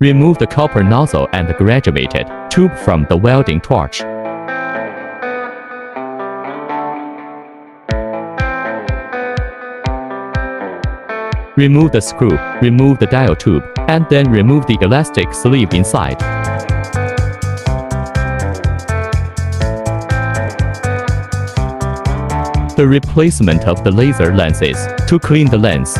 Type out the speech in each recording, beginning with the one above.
Remove the copper nozzle and the graduated tube from the welding torch. Remove the screw, remove the dial tube, and then remove the elastic sleeve inside. The replacement of the laser lenses to clean the lens.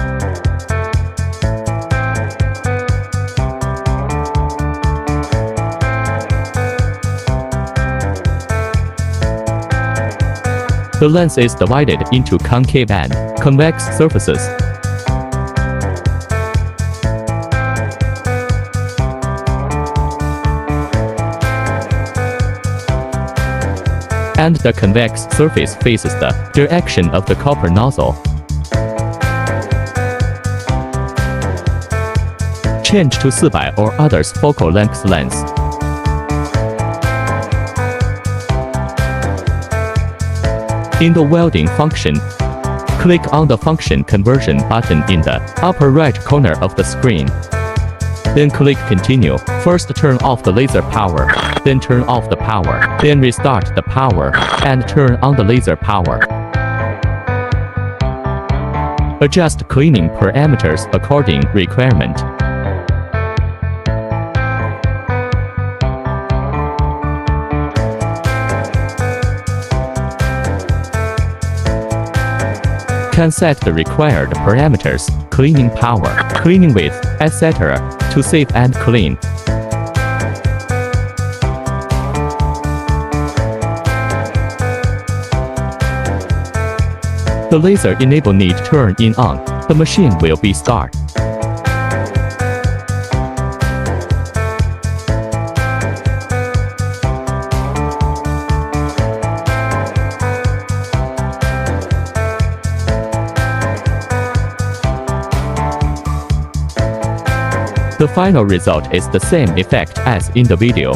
The lens is divided into concave and convex surfaces. And the convex surface faces the direction of the copper nozzle. Change to 400 or others focal length lens. In the welding function, click on the function conversion button in the upper right corner of the screen. Then click Continue. First turn off the laser power, then turn off the power, then restart the power, and turn on the laser power. Adjust cleaning parameters according requirement. Can set the required parameters, cleaning power, cleaning width, etc. to save and clean. The laser enable need turn in on, the machine will be start. The final result is the same effect as in the video.